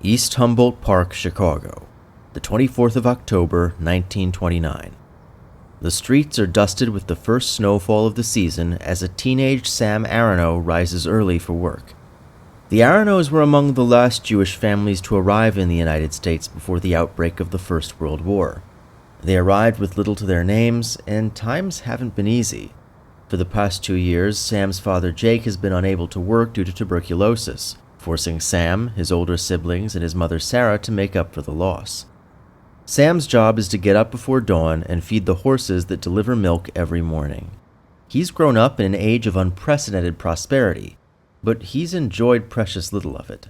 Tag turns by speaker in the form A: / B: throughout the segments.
A: East Humboldt Park, Chicago, the 24th of October, 1929. The streets are dusted with the first snowfall of the season as a teenage Sam Aronow rises early for work. The Aronows were among the last Jewish families to arrive in the United States before the outbreak of the First World War. They arrived with little to their names, and times haven't been easy. For the past 2 years, Sam's father Jake has been unable to work due to tuberculosis, forcing Sam, his older siblings, and his mother Sarah to make up for the loss. Sam's job is to get up before dawn and feed the horses that deliver milk every morning. He's grown up in an age of unprecedented prosperity, but he's enjoyed precious little of it.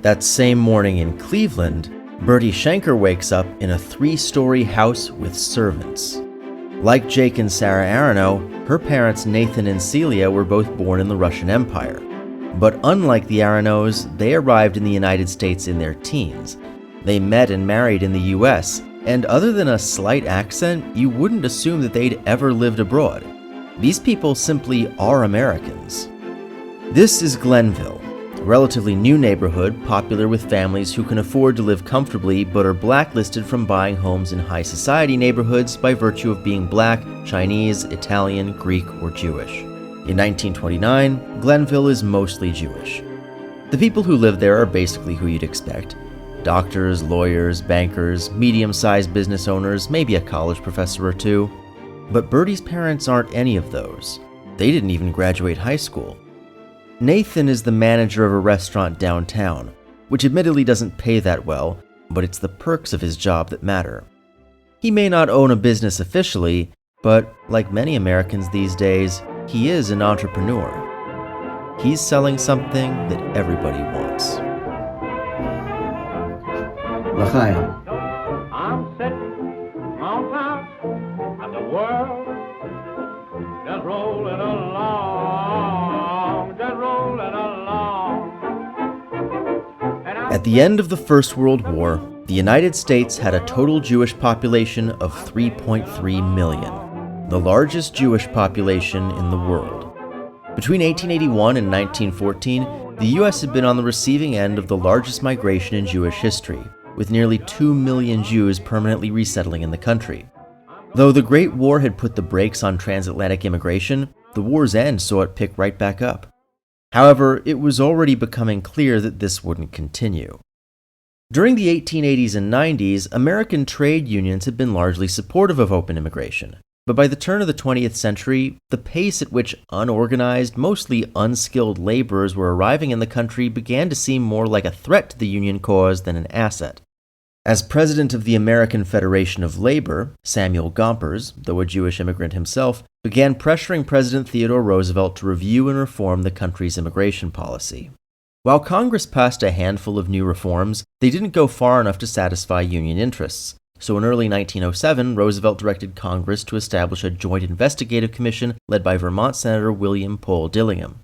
A: That same morning in Cleveland, Bertie Schenker wakes up in a 3-story house with servants. Like Jake and Sarah Aronow, her parents Nathan and Celia were both born in the Russian Empire. But unlike the Aronows, they arrived in the United States in their teens. They met and married in the US, and other than a slight accent, you wouldn't assume that they'd ever lived abroad. These people simply are Americans. This is Glenville, a relatively new neighborhood popular with families who can afford to live comfortably but are blacklisted from buying homes in high society neighborhoods by virtue of being black, Chinese, Italian, Greek, or Jewish. In 1929, Glenville is mostly Jewish. The people who live there are basically who you'd expect: doctors, lawyers, bankers, medium-sized business owners, maybe a college professor or two. But Bertie's parents aren't any of those. They didn't even graduate high school. Nathan is the manager of a restaurant downtown, which admittedly doesn't pay that well, but it's the perks of his job that matter. He may not own a business officially, but like many Americans these days, he is an entrepreneur. He's selling something that everybody wants.
B: L'chaim.
C: I'm sitting on top of the world, just rolling along, just rolling along.
A: At the end of the First World War, the United States had a total Jewish population of 3.3 million, the largest Jewish population in the world. Between 1881 and 1914, the U.S. had been on the receiving end of the largest migration in Jewish history, with nearly 2 million Jews permanently resettling in the country. Though the Great War had put the brakes on transatlantic immigration, the war's end saw it pick right back up. However, it was already becoming clear that this wouldn't continue. During the 1880s and 90s, American trade unions had been largely supportive of open immigration. But by the turn of the 20th century, the pace at which unorganized, mostly unskilled laborers were arriving in the country began to seem more like a threat to the union cause than an asset. As president of the American Federation of Labor, Samuel Gompers, though a Jewish immigrant himself, began pressuring President Theodore Roosevelt to review and reform the country's immigration policy. While Congress passed a handful of new reforms, they didn't go far enough to satisfy union interests. So in early 1907, Roosevelt directed Congress to establish a joint investigative commission led by Vermont Senator William Pohl Dillingham.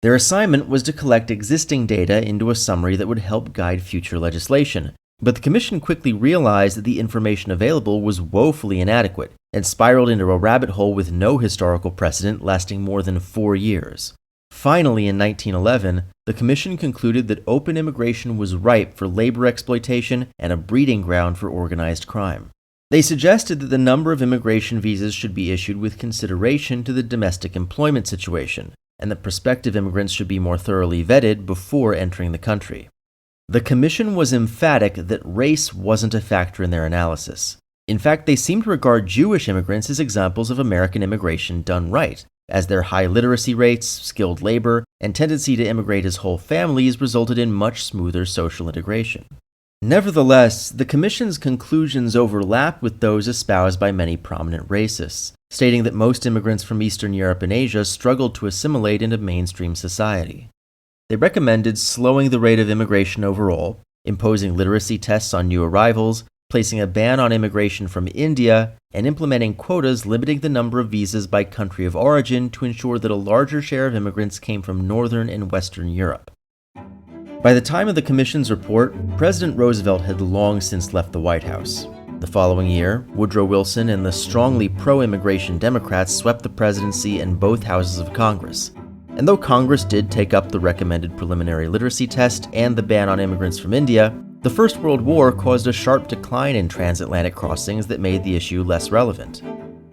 A: Their assignment was to collect existing data into a summary that would help guide future legislation, but the commission quickly realized that the information available was woefully inadequate and spiraled into a rabbit hole with no historical precedent lasting more than 4 years. Finally, in 1911, the commission concluded that open immigration was ripe for labor exploitation and a breeding ground for organized crime. They suggested that the number of immigration visas should be issued with consideration to the domestic employment situation, and that prospective immigrants should be more thoroughly vetted before entering the country. The commission was emphatic that race wasn't a factor in their analysis. In fact, they seemed to regard Jewish immigrants as examples of American immigration done right, as their high literacy rates, skilled labor, and tendency to immigrate as whole families resulted in much smoother social integration. Nevertheless, the Commission's conclusions overlap with those espoused by many prominent racists, stating that most immigrants from Eastern Europe and Asia struggled to assimilate into mainstream society. They recommended slowing the rate of immigration overall, imposing literacy tests on new arrivals, placing a ban on immigration from India, and implementing quotas limiting the number of visas by country of origin to ensure that a larger share of immigrants came from Northern and Western Europe. By the time of the Commission's report, President Roosevelt had long since left the White House. The following year, Woodrow Wilson and the strongly pro-immigration Democrats swept the presidency and both houses of Congress, And though Congress did take up the recommended preliminary literacy test and the ban on immigrants from India, the First World War caused a sharp decline in transatlantic crossings that made the issue less relevant.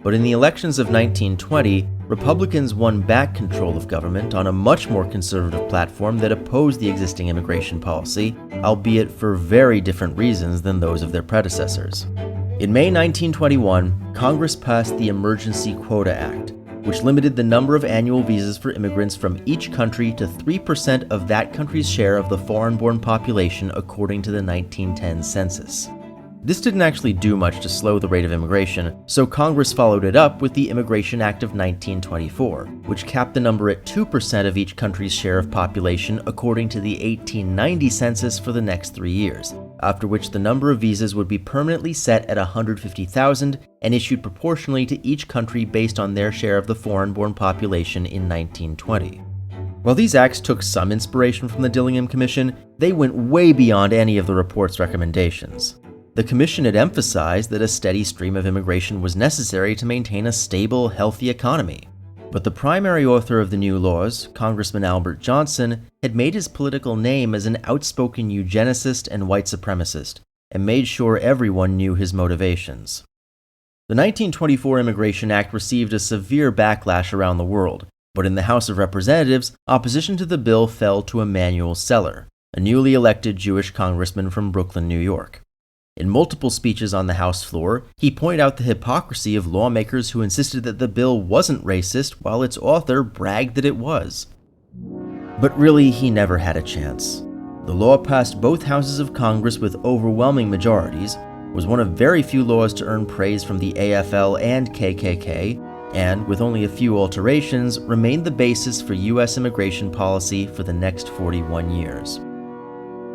A: But in the elections of 1920, Republicans won back control of government on a much more conservative platform that opposed the existing immigration policy, albeit for very different reasons than those of their predecessors. In May 1921, Congress passed the Emergency Quota Act, which limited the number of annual visas for immigrants from each country to 3% of that country's share of the foreign-born population according to the 1910 census. This didn't actually do much to slow the rate of immigration, so Congress followed it up with the Immigration Act of 1924, which capped the number at 2% of each country's share of population according to the 1890 census for the next 3 years, after which the number of visas would be permanently set at 150,000 and issued proportionally to each country based on their share of the foreign-born population in 1920. While these acts took some inspiration from the Dillingham Commission, they went way beyond any of the report's recommendations. The Commission had emphasized that a steady stream of immigration was necessary to maintain a stable, healthy economy. But the primary author of the new laws, Congressman Albert Johnson, had made his political name as an outspoken eugenicist and white supremacist, and made sure everyone knew his motivations. The 1924 Immigration Act received a severe backlash around the world, but in the House of Representatives, opposition to the bill fell to Emanuel Celler, a newly elected Jewish congressman from Brooklyn, New York. In multiple speeches on the House floor, he pointed out the hypocrisy of lawmakers who insisted that the bill wasn't racist while its author bragged that it was. But really, he never had a chance. The law passed both houses of Congress with overwhelming majorities, was one of very few laws to earn praise from the AFL and KKK, and, with only a few alterations, remained the basis for U.S. immigration policy for the next 41 years.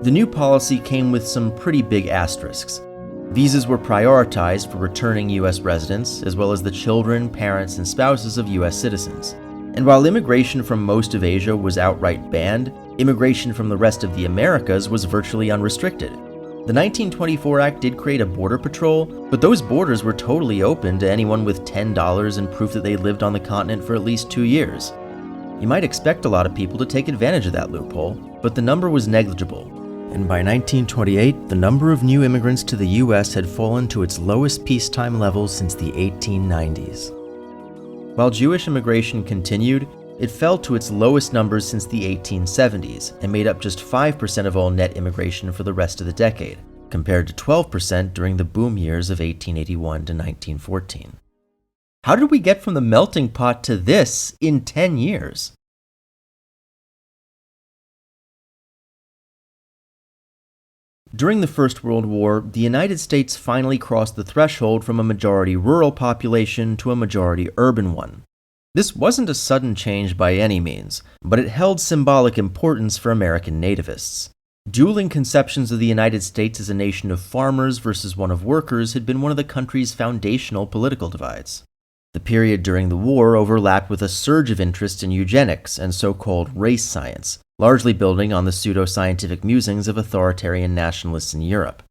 A: The new policy came with some pretty big asterisks. Visas were prioritized for returning U.S. residents, as well as the children, parents, and spouses of U.S. citizens. And while immigration from most of Asia was outright banned, immigration from the rest of the Americas was virtually unrestricted. The 1924 Act did create a border patrol, but those borders were totally open to anyone with $10 and proof that they lived on the continent for at least 2 years. You might expect a lot of people to take advantage of that loophole, but the number was negligible. And by 1928, the number of new immigrants to the U.S. had fallen to its lowest peacetime level since the 1890s. While Jewish immigration continued, it fell to its lowest numbers since the 1870s and made up just 5% of all net immigration for the rest of the decade, compared to 12% during the boom years of 1881 to 1914. How did we get from the melting pot to this in 10 years? During the First World War, the United States finally crossed the threshold from a majority rural population to a majority urban one. This wasn't a sudden change by any means, but it held symbolic importance for American nativists. Dueling conceptions of the United States as a nation of farmers versus one of workers had been one of the country's foundational political divides. The period during the war overlapped with a surge of interest in eugenics and so-called race science, largely building on the pseudo-scientific musings of authoritarian nationalists in Europe.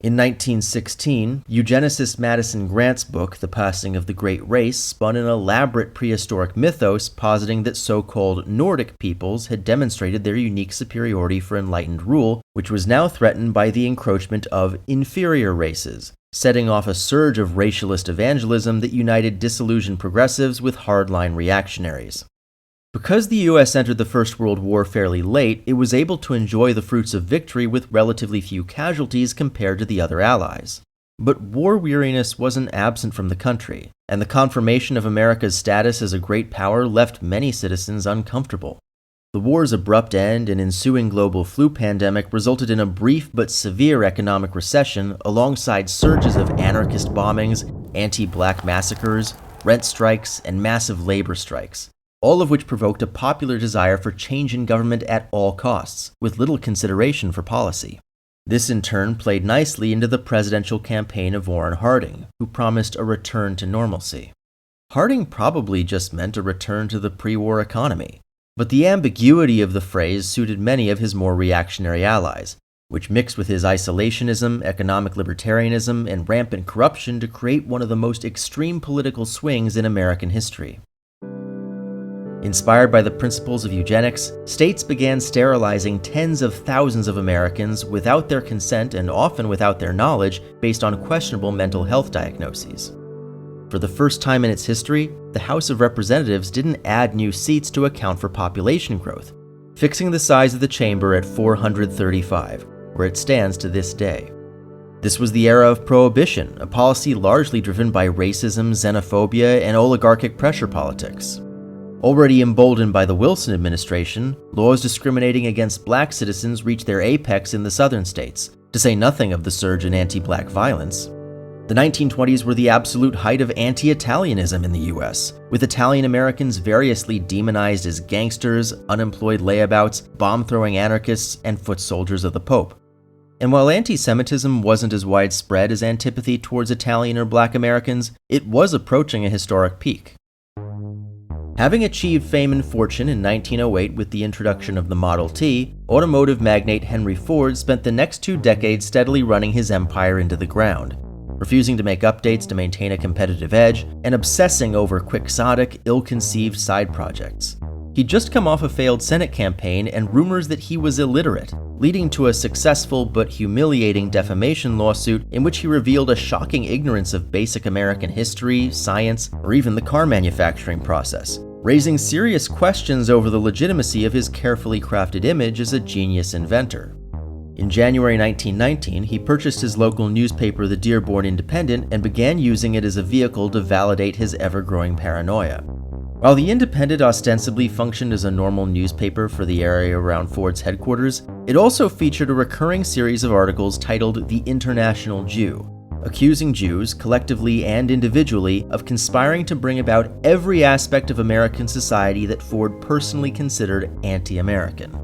A: In 1916, eugenicist Madison Grant's book, The Passing of the Great Race, spun an elaborate prehistoric mythos positing that so-called Nordic peoples had demonstrated their unique superiority for enlightened rule, which was now threatened by the encroachment of inferior races, setting off a surge of racialist evangelism that united disillusioned progressives with hardline reactionaries. Because the U.S. entered the First World War fairly late, it was able to enjoy the fruits of victory with relatively few casualties compared to the other allies. But war weariness wasn't absent from the country, and the confirmation of America's status as a great power left many citizens uncomfortable. The war's abrupt end and ensuing global flu pandemic resulted in a brief but severe economic recession alongside surges of anarchist bombings, anti-black massacres, rent strikes, and massive labor strikes, all of which provoked a popular desire for change in government at all costs, with little consideration for policy. This in turn played nicely into the presidential campaign of Warren Harding, who promised a return to normalcy. Harding probably just meant a return to the pre-war economy, but the ambiguity of the phrase suited many of his more reactionary allies, which mixed with his isolationism, economic libertarianism, and rampant corruption to create one of the most extreme political swings in American history. Inspired by the principles of eugenics, states began sterilizing tens of thousands of Americans without their consent and often without their knowledge based on questionable mental health diagnoses. For the first time in its history, the House of Representatives didn't add new seats to account for population growth, fixing the size of the chamber at 435, where it stands to this day. This was the era of Prohibition, a policy largely driven by racism, xenophobia, and oligarchic pressure politics. Already emboldened by the Wilson administration, laws discriminating against black citizens reached their apex in the southern states, to say nothing of the surge in anti-black violence. The 1920s were the absolute height of anti-Italianism in the US, with Italian Americans variously demonized as gangsters, unemployed layabouts, bomb-throwing anarchists, and foot soldiers of the Pope. And while anti-Semitism wasn't as widespread as antipathy towards Italian or black Americans, it was approaching a historic peak. Having achieved fame and fortune in 1908 with the introduction of the Model T, automotive magnate Henry Ford spent the next 2 decades steadily running his empire into the ground, refusing to make updates to maintain a competitive edge, and obsessing over quixotic, ill-conceived side projects. He'd just come off a failed Senate campaign and rumors that he was illiterate, leading to a successful but humiliating defamation lawsuit in which he revealed a shocking ignorance of basic American history, science, or even the car manufacturing process, raising serious questions over the legitimacy of his carefully crafted image as a genius inventor. In January 1919, he purchased his local newspaper, the Dearborn Independent, and began using it as a vehicle to validate his ever-growing paranoia. While the Independent ostensibly functioned as a normal newspaper for the area around Ford's headquarters, it also featured a recurring series of articles titled The International Jew, accusing Jews, collectively and individually, of conspiring to bring about every aspect of American society that Ford personally considered anti-American.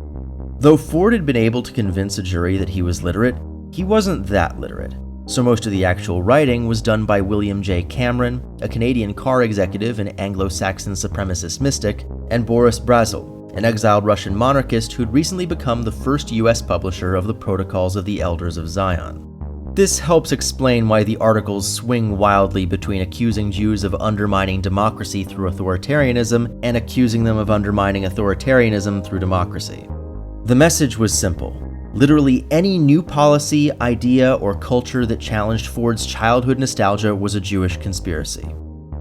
A: Though Ford had been able to convince a jury that he was literate, he wasn't that literate. So most of the actual writing was done by William J. Cameron, a Canadian car executive and Anglo-Saxon supremacist mystic, and Boris Brazel, an exiled Russian monarchist who'd recently become the first US publisher of the Protocols of the Elders of Zion. This helps explain why the articles swing wildly between accusing Jews of undermining democracy through authoritarianism and accusing them of undermining authoritarianism through democracy. The message was simple. Literally any new policy, idea, or culture that challenged Ford's childhood nostalgia was a Jewish conspiracy.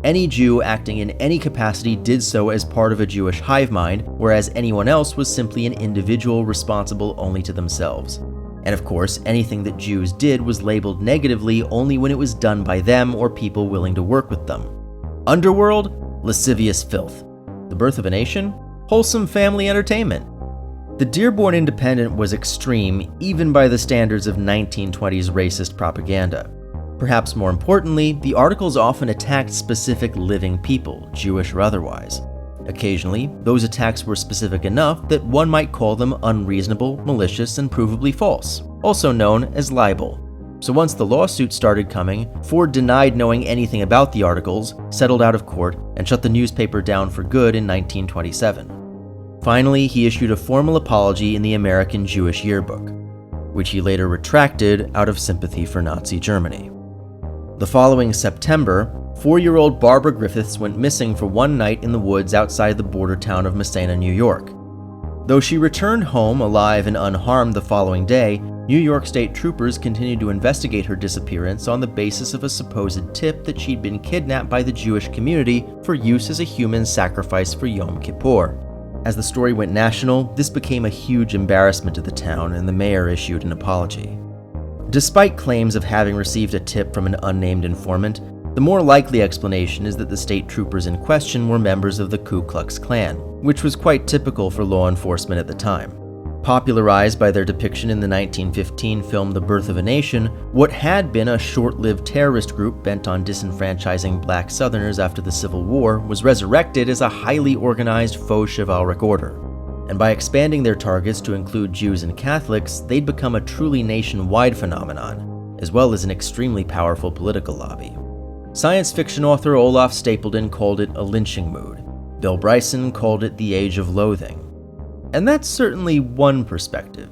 A: Any Jew acting in any capacity did so as part of a Jewish hive mind, whereas anyone else was simply an individual responsible only to themselves. And of course, anything that Jews did was labeled negatively only when it was done by them or people willing to work with them. Underworld? Lascivious filth. The Birth of a Nation? Wholesome family entertainment. The Dearborn Independent was extreme even by the standards of 1920s racist propaganda. Perhaps more importantly, the articles often attacked specific living people, Jewish or otherwise. Occasionally, those attacks were specific enough that one might call them unreasonable, malicious, and provably false, also known as libel. So once the lawsuit started coming, Ford denied knowing anything about the articles, settled out of court, and shut the newspaper down for good in 1927. Finally, he issued a formal apology in the American Jewish Yearbook, which he later retracted out of sympathy for Nazi Germany. The following September, 4-year-old Barbara Griffiths went missing for one night in the woods outside the border town of Messina, New York. Though she returned home alive and unharmed the following day, New York State troopers continued to investigate her disappearance on the basis of a supposed tip that she'd been kidnapped by the Jewish community for use as a human sacrifice for Yom Kippur. As the story went national, this became a huge embarrassment to the town, and the mayor issued an apology. Despite claims of having received a tip from an unnamed informant, the more likely explanation is that the state troopers in question were members of the Ku Klux Klan, which was quite typical for law enforcement at the time. Popularized by their depiction in the 1915 film The Birth of a Nation, what had been a short-lived terrorist group bent on disenfranchising black Southerners after the Civil War was resurrected as a highly organized faux chivalric order. And by expanding their targets to include Jews and Catholics, they'd become a truly nationwide phenomenon, as well as an extremely powerful political lobby. Science fiction author Olaf Stapledon called it a lynching mood. Bill Bryson called it the Age of Loathing. And that's certainly one perspective.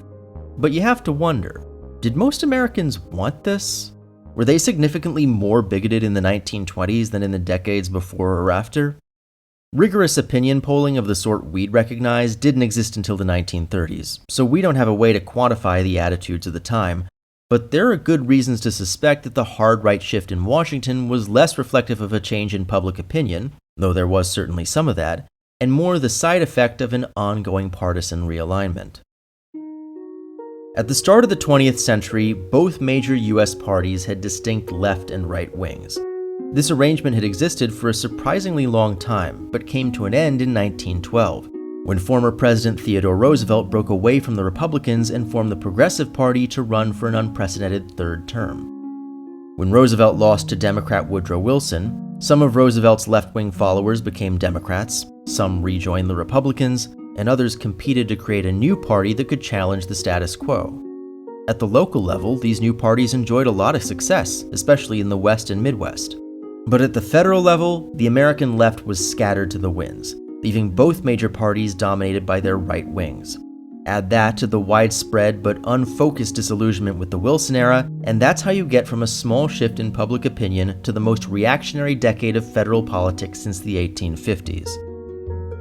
A: But you have to wonder, did most Americans want this? Were they significantly more bigoted in the 1920s than in the decades before or after? Rigorous opinion polling of the sort we'd recognize didn't exist until the 1930s, so we don't have a way to quantify the attitudes of the time, but there are good reasons to suspect that the hard right shift in Washington was less reflective of a change in public opinion, though there was certainly some of that, and more the side effect of an ongoing partisan realignment. At the start of the 20th century, both major US parties had distinct left and right wings. This arrangement had existed for a surprisingly long time, but came to an end in 1912, when former President Theodore Roosevelt broke away from the Republicans and formed the Progressive Party to run for an unprecedented third term. When Roosevelt lost to Democrat Woodrow Wilson, some of Roosevelt's left-wing followers became Democrats, some rejoined the Republicans, and others competed to create a new party that could challenge the status quo. At the local level, these new parties enjoyed a lot of success, especially in the West and Midwest. But at the federal level, the American left was scattered to the winds, leaving both major parties dominated by their right wings. Add that to the widespread but unfocused disillusionment with the Wilson era, and that's how you get from a small shift in public opinion to the most reactionary decade of federal politics since the 1850s.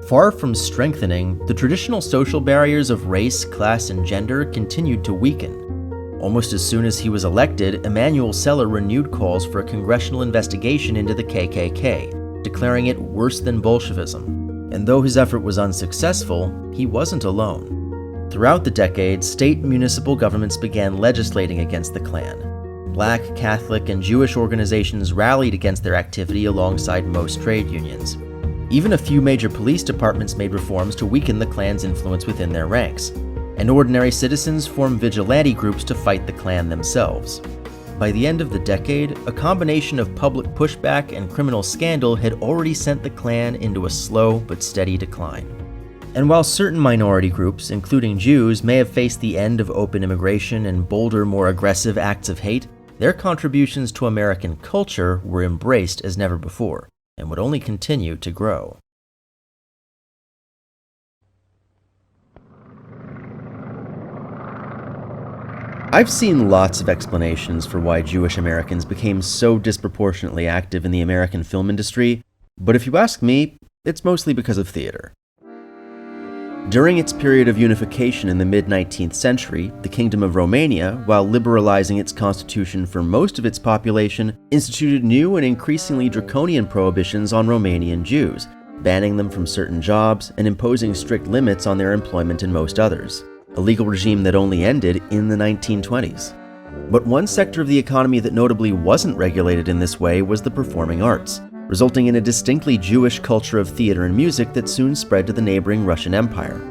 A: Far from strengthening, the traditional social barriers of race, class, and gender continued to weaken. Almost as soon as he was elected, Emanuel Celler renewed calls for a congressional investigation into the KKK, declaring it worse than Bolshevism. And though his effort was unsuccessful, he wasn't alone. Throughout the decade, state and municipal governments began legislating against the Klan. Black, Catholic, and Jewish organizations rallied against their activity alongside most trade unions. Even a few major police departments made reforms to weaken the Klan's influence within their ranks, and ordinary citizens formed vigilante groups to fight the Klan themselves. By the end of the decade, a combination of public pushback and criminal scandal had already sent the Klan into a slow but steady decline. And while certain minority groups, including Jews, may have faced the end of open immigration and bolder, more aggressive acts of hate, their contributions to American culture were embraced as never before, and would only continue to grow. I've seen lots of explanations for why Jewish Americans became so disproportionately active in the American film industry, but if you ask me, it's mostly because of theater. During its period of unification in the mid-19th century, the Kingdom of Romania, while liberalizing its constitution for most of its population, instituted new and increasingly draconian prohibitions on Romanian Jews, banning them from certain jobs and imposing strict limits on their employment in most others. A legal regime that only ended in the 1920s. But one sector of the economy that notably wasn't regulated in this way was the performing arts, resulting in a distinctly Jewish culture of theater and music that soon spread to the neighboring Russian Empire.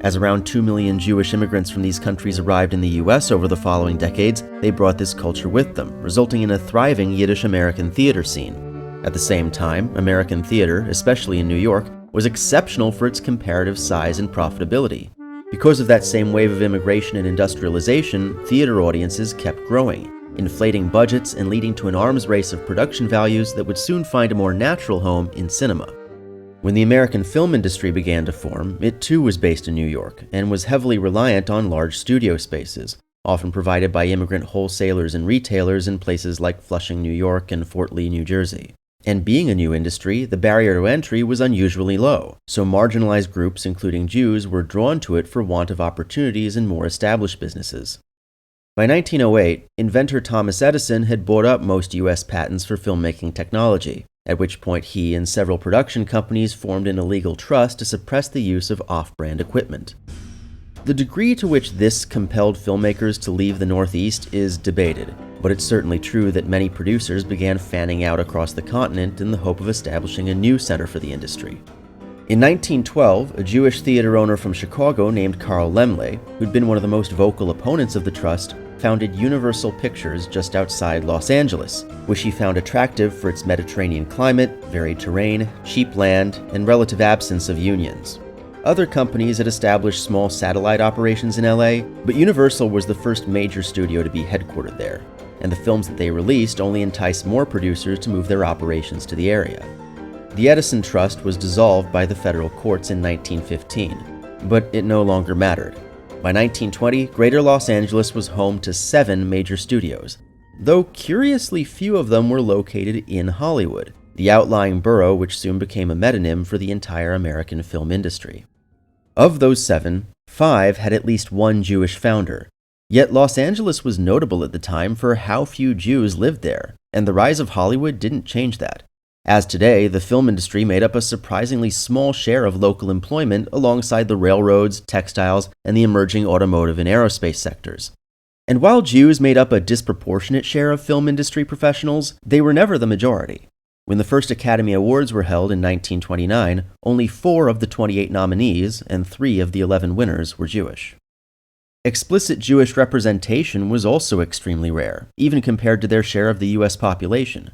A: As around 2 million Jewish immigrants from these countries arrived in the US over the following decades, they brought this culture with them, resulting in a thriving Yiddish American theater scene. At the same time, American theater, especially in New York, was exceptional for its comparative size and profitability. Because of that same wave of immigration and industrialization, theater audiences kept growing, inflating budgets and leading to an arms race of production values that would soon find a more natural home in cinema. When the American film industry began to form, it too was based in New York and was heavily reliant on large studio spaces, often provided by immigrant wholesalers and retailers in places like Flushing, New York and Fort Lee, New Jersey. And being a new industry, the barrier to entry was unusually low, so marginalized groups, including Jews, were drawn to it for want of opportunities in more established businesses. By 1908, inventor Thomas Edison had bought up most US patents for filmmaking technology, at which point he and several production companies formed an illegal trust to suppress the use of off-brand equipment. The degree to which this compelled filmmakers to leave the Northeast is debated, but it's certainly true that many producers began fanning out across the continent in the hope of establishing a new center for the industry. In 1912, a Jewish theater owner from Chicago named Carl Laemmle, who'd been one of the most vocal opponents of the trust, founded Universal Pictures just outside Los Angeles, which he found attractive for its Mediterranean climate, varied terrain, cheap land, and relative absence of unions. Other companies had established small satellite operations in LA, but Universal was the first major studio to be headquartered there, and the films that they released only enticed more producers to move their operations to the area. The Edison Trust was dissolved by the federal courts in 1915, but it no longer mattered. By 1920, Greater Los Angeles was home to 7 major studios, though curiously few of them were located in Hollywood, the outlying borough which soon became a metonym for the entire American film industry. Of those 7, 5 had at least one Jewish founder. Yet Los Angeles was notable at the time for how few Jews lived there, and the rise of Hollywood didn't change that. As today, the film industry made up a surprisingly small share of local employment alongside the railroads, textiles, and the emerging automotive and aerospace sectors. And while Jews made up a disproportionate share of film industry professionals, they were never the majority. When the first Academy Awards were held in 1929, only 4 of the 28 nominees and 3 of the 11 winners were Jewish. Explicit Jewish representation was also extremely rare, even compared to their share of the U.S. population.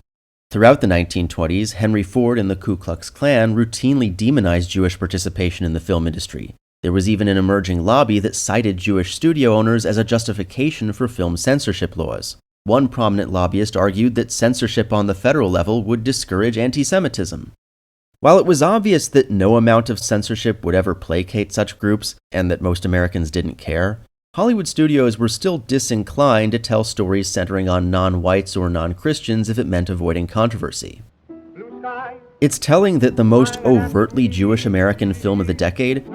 A: Throughout the 1920s, Henry Ford and the Ku Klux Klan routinely demonized Jewish participation in the film industry. There was even an emerging lobby that cited Jewish studio owners as a justification for film censorship laws. One prominent lobbyist argued that censorship on the federal level would discourage anti-Semitism. While it was obvious that no amount of censorship would ever placate such groups, and that most Americans didn't care, Hollywood studios were still disinclined to tell stories centering on non-whites or non-Christians if it meant avoiding controversy. It's telling that the most overtly Jewish American film of the decade,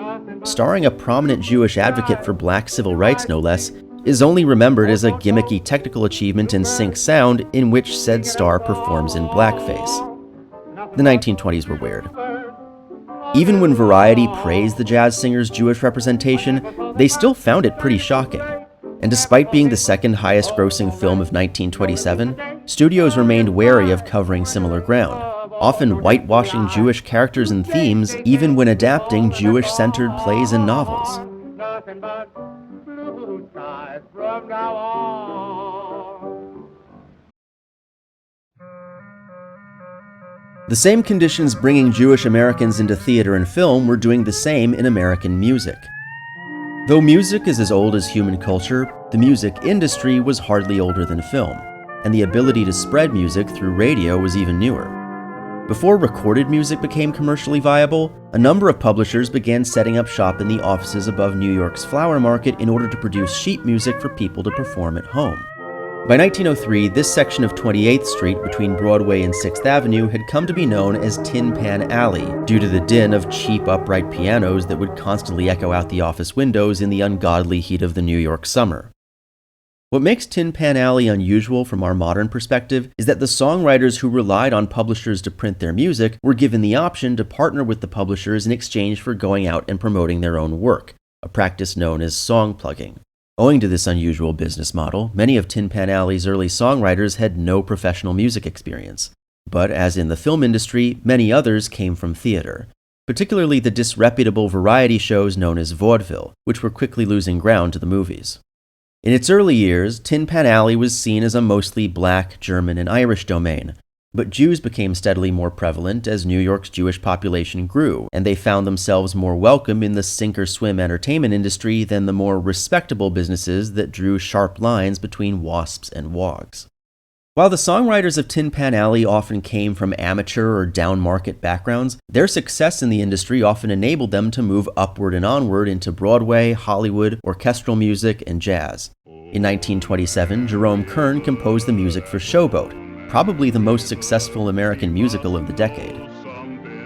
A: starring a prominent Jewish advocate for black civil rights no less, is only remembered as a gimmicky technical achievement in sync sound in which said star performs in blackface. The 1920s were weird. Even when Variety praised the jazz singer's Jewish representation, they still found it pretty shocking. And despite being the second highest grossing film of 1927, studios remained wary of covering similar ground, often whitewashing Jewish characters and themes even when adapting Jewish-centered plays and novels.
C: Nothing but blue skies from now on.
A: The same conditions bringing Jewish Americans into theater and film were doing the same in American music. Though music is as old as human culture, the music industry was hardly older than film, and the ability to spread music through radio was even newer. Before recorded music became commercially viable, a number of publishers began setting up shop in the offices above New York's Flower Market in order to produce sheet music for people to perform at home. By 1903, this section of 28th Street between Broadway and 6th Avenue had come to be known as Tin Pan Alley due to the din of cheap upright pianos that would constantly echo out the office windows in the ungodly heat of the New York summer. What makes Tin Pan Alley unusual from our modern perspective is that the songwriters who relied on publishers to print their music were given the option to partner with the publishers in exchange for going out and promoting their own work, a practice known as song plugging. Owing to this unusual business model, many of Tin Pan Alley's early songwriters had no professional music experience. But as in the film industry, many others came from theater, particularly the disreputable variety shows known as vaudeville, which were quickly losing ground to the movies. In its early years, Tin Pan Alley was seen as a mostly black, German, and Irish domain, but Jews became steadily more prevalent as New York's Jewish population grew, and they found themselves more welcome in the sink-or-swim entertainment industry than the more respectable businesses that drew sharp lines between WASPs and WOGs. While the songwriters of Tin Pan Alley often came from amateur or down-market backgrounds, their success in the industry often enabled them to move upward and onward into Broadway, Hollywood, orchestral music, and jazz. In 1927, Jerome Kern composed the music for Showboat, probably the most successful American musical of the decade.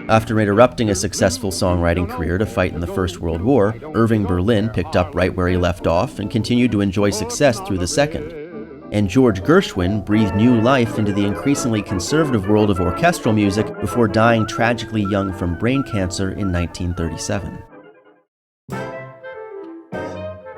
A: After interrupting a successful songwriting career to fight in the First World War, Irving Berlin picked up right where he left off and continued to enjoy success through the Second. And George Gershwin breathed new life into the increasingly conservative world of orchestral music before dying tragically young from brain cancer in 1937.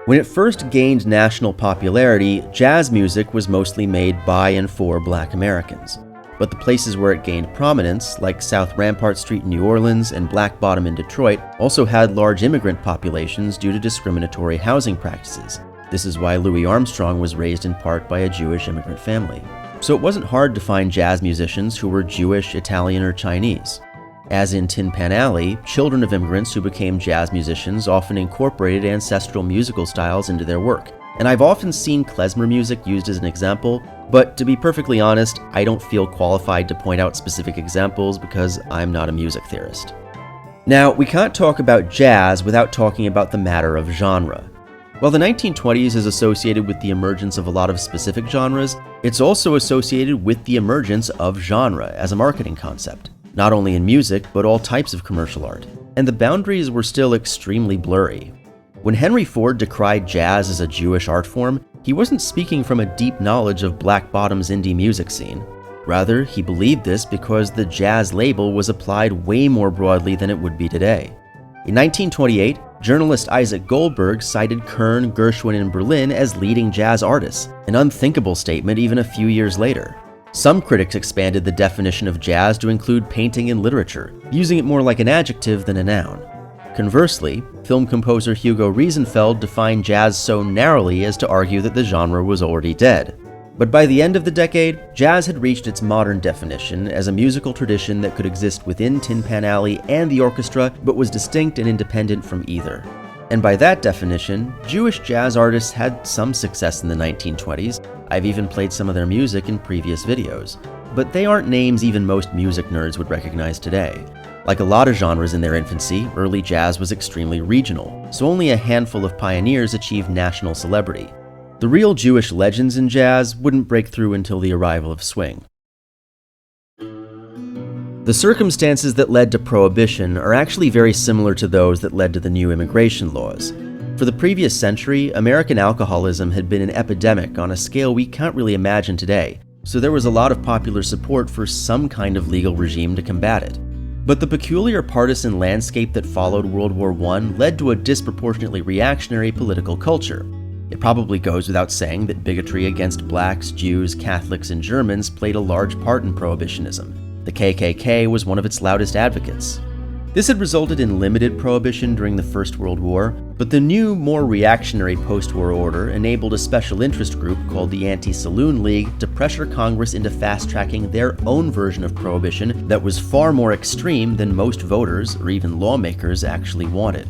A: When it first gained national popularity, jazz music was mostly made by and for Black Americans. But the places where it gained prominence, like South Rampart Street in New Orleans and Black Bottom in Detroit, also had large immigrant populations due to discriminatory housing practices. This is why Louis Armstrong was raised in part by a Jewish immigrant family. So it wasn't hard to find jazz musicians who were Jewish, Italian, or Chinese. As in Tin Pan Alley, children of immigrants who became jazz musicians often incorporated ancestral musical styles into their work. And I've often seen klezmer music used as an example, but to be perfectly honest, I don't feel qualified to point out specific examples because I'm not a music theorist. Now, we can't talk about jazz without talking about the matter of genre. While the 1920s is associated with the emergence of a lot of specific genres, it's also associated with the emergence of genre as a marketing concept, not only in music, but all types of commercial art. And the boundaries were still extremely blurry. When Henry Ford decried jazz as a Jewish art form, he wasn't speaking from a deep knowledge of Black Bottom's indie music scene. Rather, he believed this because the jazz label was applied way more broadly than it would be today. In 1928, journalist Isaac Goldberg cited Kern, Gershwin, and Berlin as leading jazz artists, an unthinkable statement even a few years later. Some critics expanded the definition of jazz to include painting and literature, using it more like an adjective than a noun. Conversely, film composer Hugo Riesenfeld defined jazz so narrowly as to argue that the genre was already dead. But by the end of the decade, jazz had reached its modern definition as a musical tradition that could exist within Tin Pan Alley and the orchestra, but was distinct and independent from either. And by that definition, Jewish jazz artists had some success in the 1920s. I've even played some of their music in previous videos. But they aren't names even most music nerds would recognize today. Like a lot of genres in their infancy, early jazz was extremely regional, so only a handful of pioneers achieved national celebrity. The real Jewish legends in jazz wouldn't break through until the arrival of swing. The circumstances that led to Prohibition are actually very similar to those that led to the new immigration laws. For the previous century, American alcoholism had been an epidemic on a scale we can't really imagine today, so there was a lot of popular support for some kind of legal regime to combat it. But the peculiar partisan landscape that followed World War I led to a disproportionately reactionary political culture. It probably goes without saying that bigotry against blacks, Jews, Catholics, and Germans played a large part in Prohibitionism. The KKK was one of its loudest advocates. This had resulted in limited prohibition during the First World War, but the new, more reactionary post-war order enabled a special interest group called the Anti-Saloon League to pressure Congress into fast-tracking their own version of prohibition that was far more extreme than most voters or even lawmakers actually wanted.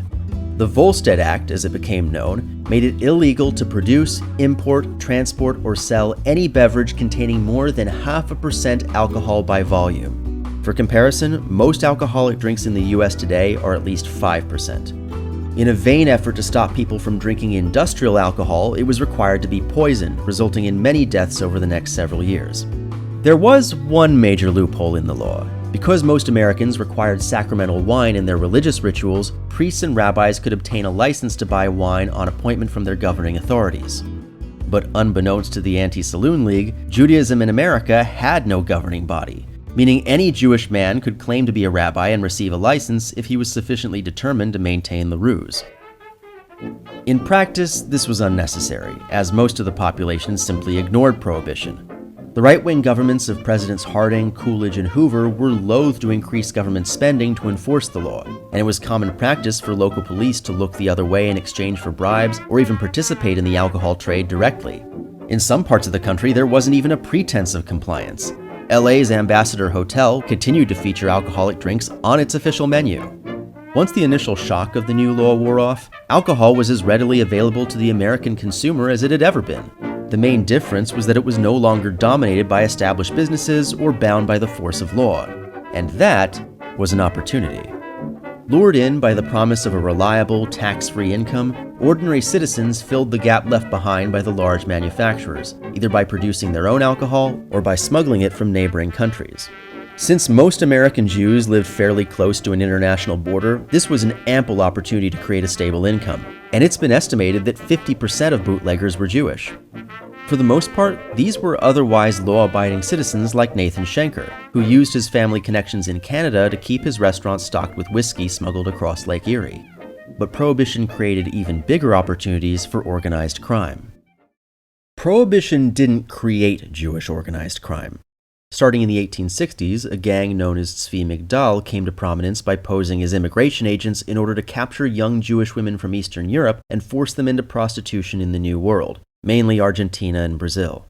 A: The Volstead Act, as it became known, made it illegal to produce, import, transport, or sell any beverage containing more than 0.5% alcohol by volume. For comparison, most alcoholic drinks in the US today are at least 5%. In a vain effort to stop people from drinking industrial alcohol, it was required to be poisoned, resulting in many deaths over the next several years. There was one major loophole in the law. Because most Americans required sacramental wine in their religious rituals, priests and rabbis could obtain a license to buy wine on appointment from their governing authorities. But unbeknownst to the Anti-Saloon League, Judaism in America had no governing body, meaning any Jewish man could claim to be a rabbi and receive a license if he was sufficiently determined to maintain the ruse. In practice, this was unnecessary, as most of the population simply ignored prohibition. The right-wing governments of Presidents Harding, Coolidge, and Hoover were loath to increase government spending to enforce the law, and it was common practice for local police to look the other way in exchange for bribes or even participate in the alcohol trade directly. In some parts of the country, there wasn't even a pretense of compliance. LA's Ambassador Hotel continued to feature alcoholic drinks on its official menu. Once the initial shock of the new law wore off, alcohol was as readily available to the American consumer as it had ever been. The main difference was that it was no longer dominated by established businesses or bound by the force of law. And that was an opportunity. Lured in by the promise of a reliable, tax-free income, ordinary citizens filled the gap left behind by the large manufacturers, either by producing their own alcohol or by smuggling it from neighboring countries. Since most American Jews lived fairly close to an international border, this was an ample opportunity to create a stable income, and it's been estimated that 50% of bootleggers were Jewish. For the most part, these were otherwise law-abiding citizens like Nathan Schenker, who used his family connections in Canada to keep his restaurant stocked with whiskey smuggled across Lake Erie. But Prohibition created even bigger opportunities for organized crime. Prohibition didn't create Jewish organized crime. Starting in the 1860s, a gang known as Tzvi Migdal came to prominence by posing as immigration agents in order to capture young Jewish women from Eastern Europe and force them into prostitution in the New World, mainly Argentina and Brazil.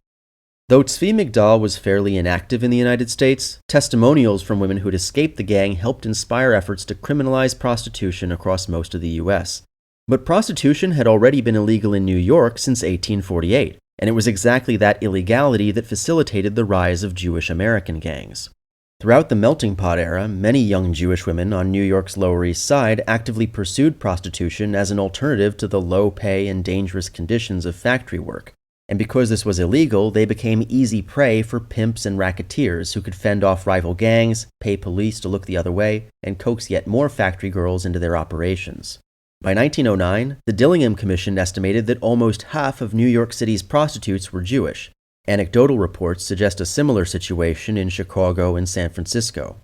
A: Though Tzvi Migdal was fairly inactive in the United States, testimonials from women who'd escaped the gang helped inspire efforts to criminalize prostitution across most of the US. But prostitution had already been illegal in New York since 1848. And it was exactly that illegality that facilitated the rise of Jewish American gangs. Throughout the melting pot era, many young Jewish women on New York's Lower East Side actively pursued prostitution as an alternative to the low pay and dangerous conditions of factory work. And because this was illegal, they became easy prey for pimps and racketeers who could fend off rival gangs, pay police to look the other way, and coax yet more factory girls into their operations. By 1909, the Dillingham Commission estimated that almost half of New York City's prostitutes were Jewish. Anecdotal reports suggest a similar situation in Chicago and San Francisco.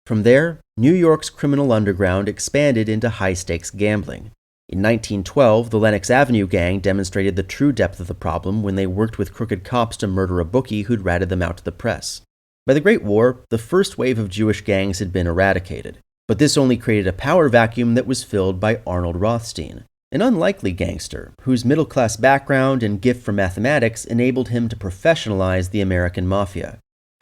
A: From there, New York's criminal underground expanded into high-stakes gambling. In 1912, the Lenox Avenue gang demonstrated the true depth of the problem when they worked with crooked cops to murder a bookie who'd ratted them out to the press. By the Great War, the first wave of Jewish gangs had been eradicated, but this only created a power vacuum that was filled by Arnold Rothstein, an unlikely gangster whose middle-class background and gift for mathematics enabled him to professionalize the American Mafia.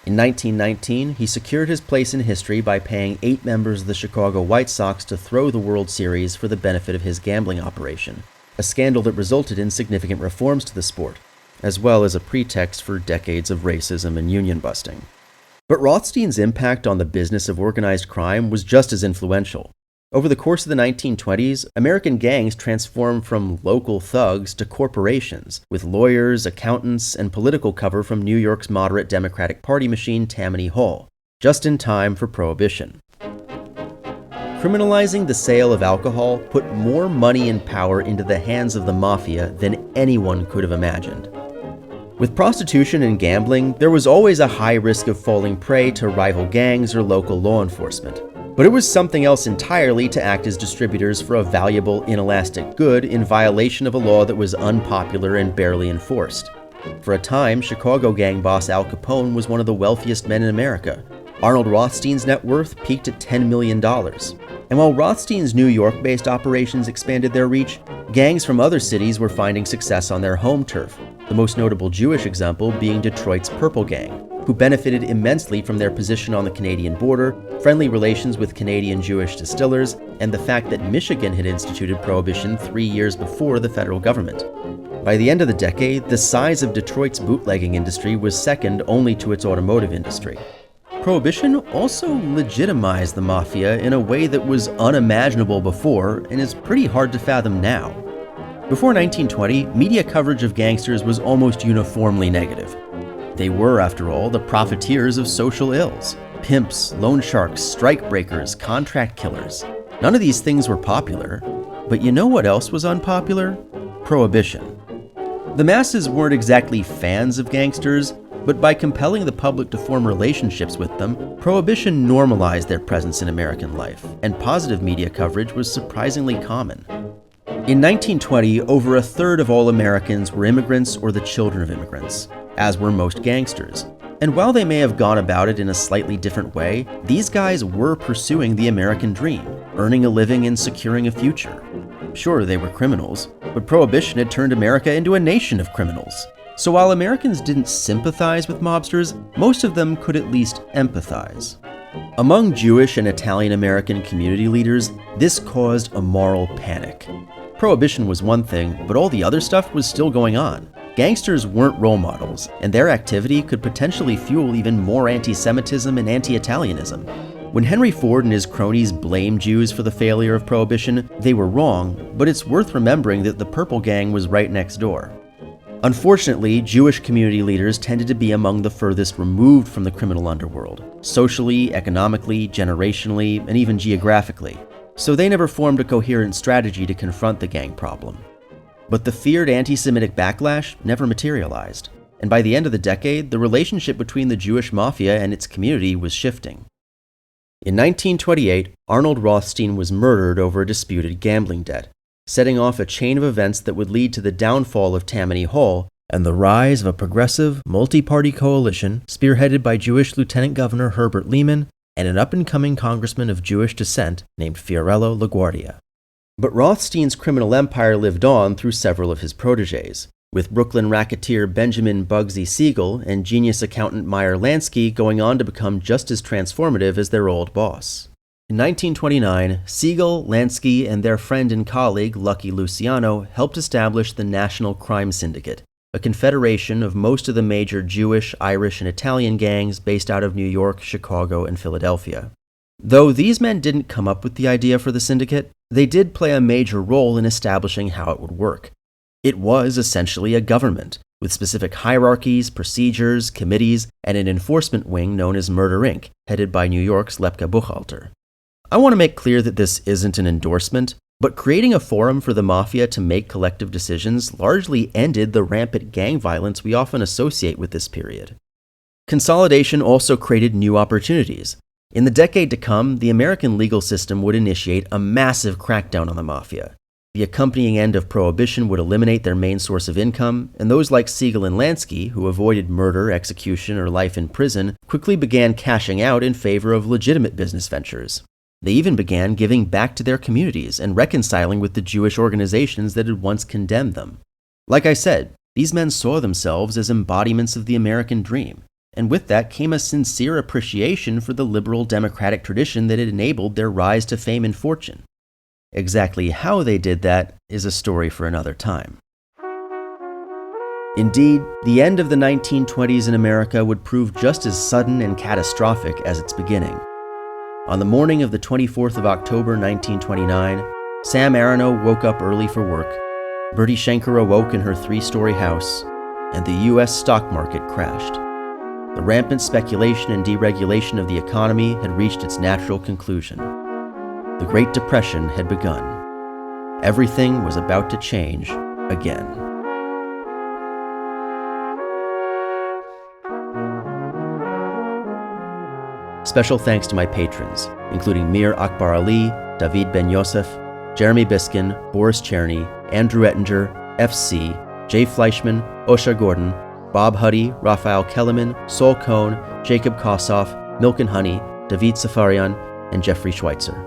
A: In 1919, he secured his place in history by paying 8 members of the Chicago White Sox to throw the World Series for the benefit of his gambling operation, a scandal that resulted in significant reforms to the sport, as well as a pretext for decades of racism and union busting. But Rothstein's impact on the business of organized crime was just as influential. Over the course of the 1920s, American gangs transformed from local thugs to corporations, with lawyers, accountants, and political cover from New York's moderate Democratic Party machine Tammany Hall, just in time for Prohibition. Criminalizing the sale of alcohol put more money and power into the hands of the Mafia than anyone could have imagined. With prostitution and gambling, there was always a high risk of falling prey to rival gangs or local law enforcement. But it was something else entirely to act as distributors for a valuable, inelastic good in violation of a law that was unpopular and barely enforced. For a time, Chicago gang boss Al Capone was one of the wealthiest men in America. Arnold Rothstein's net worth peaked at $10 million. And while Rothstein's New York-based operations expanded their reach, gangs from other cities were finding success on their home turf, the most notable Jewish example being Detroit's Purple Gang, who benefited immensely from their position on the Canadian border, friendly relations with Canadian Jewish distillers, and the fact that Michigan had instituted Prohibition 3 years before the federal government. By the end of the decade, the size of Detroit's bootlegging industry was second only to its automotive industry. Prohibition also legitimized the Mafia in a way that was unimaginable before and is pretty hard to fathom now. Before 1920, media coverage of gangsters was almost uniformly negative. They were, after all, the profiteers of social ills. Pimps, loan sharks, strikebreakers, contract killers. None of these things were popular. But you know what else was unpopular? Prohibition. The masses weren't exactly fans of gangsters, but by compelling the public to form relationships with them, Prohibition normalized their presence in American life, and positive media coverage was surprisingly common. In 1920, over a third of all Americans were immigrants or the children of immigrants, as were most gangsters. And while they may have gone about it in a slightly different way, these guys were pursuing the American dream, earning a living and securing a future. Sure, they were criminals, but Prohibition had turned America into a nation of criminals. So while Americans didn't sympathize with mobsters, most of them could at least empathize. Among Jewish and Italian American community leaders, this caused a moral panic. Prohibition was one thing, but all the other stuff was still going on. Gangsters weren't role models, and their activity could potentially fuel even more anti-Semitism and anti-Italianism. When Henry Ford and his cronies blamed Jews for the failure of Prohibition, they were wrong, but it's worth remembering that the Purple Gang was right next door. Unfortunately, Jewish community leaders tended to be among the furthest removed from the criminal underworld, socially, economically, generationally, and even geographically, so they never formed a coherent strategy to confront the gang problem. But the feared anti-Semitic backlash never materialized, and by the end of the decade, the relationship between the Jewish Mafia and its community was shifting. In 1928, Arnold Rothstein was murdered over a disputed gambling debt, setting off a chain of events that would lead to the downfall of Tammany Hall and the rise of a progressive, multi-party coalition spearheaded by Jewish Lieutenant Governor Herbert Lehman and an up-and-coming congressman of Jewish descent named Fiorello LaGuardia. But Rothstein's criminal empire lived on through several of his protégés, with Brooklyn racketeer Benjamin Bugsy Siegel and genius accountant Meyer Lansky going on to become just as transformative as their old boss. In 1929, Siegel, Lansky, and their friend and colleague Lucky Luciano helped establish the National Crime Syndicate, a confederation of most of the major Jewish, Irish, and Italian gangs based out of New York, Chicago, and Philadelphia. Though these men didn't come up with the idea for the syndicate, they did play a major role in establishing how it would work. It was essentially a government, with specific hierarchies, procedures, committees, and an enforcement wing known as Murder Inc., headed by New York's Lepke Buchhalter. I want to make clear that this isn't an endorsement, but creating a forum for the Mafia to make collective decisions largely ended the rampant gang violence we often associate with this period. Consolidation also created new opportunities. In the decade to come, the American legal system would initiate a massive crackdown on the Mafia. The accompanying end of Prohibition would eliminate their main source of income, and those like Siegel and Lansky, who avoided murder, execution, or life in prison, quickly began cashing out in favor of legitimate business ventures. They even began giving back to their communities and reconciling with the Jewish organizations that had once condemned them. Like I said, these men saw themselves as embodiments of the American dream, and with that came a sincere appreciation for the liberal democratic tradition that had enabled their rise to fame and fortune. Exactly how they did that is a story for another time. Indeed, the end of the 1920s in America would prove just as sudden and catastrophic as its beginning. On the morning of the 24th of October 1929, Sam Aronow woke up early for work, Bertie Schenker awoke in her 3-story house, and the U.S. stock market crashed. The rampant speculation and deregulation of the economy had reached its natural conclusion. The Great Depression had begun. Everything was about to change again. Special thanks to my patrons, including Mir Akbar Ali, David Ben Yosef, Jeremy Biskin, Boris Cherny, Andrew Ettinger, FC, Jay Fleischman, Osha Gordon, Bob Huddy, Raphael Kellerman, Sol Cohn, Jacob Kossoff, Milk and Honey, David Safarian, and Jeffrey Schweitzer.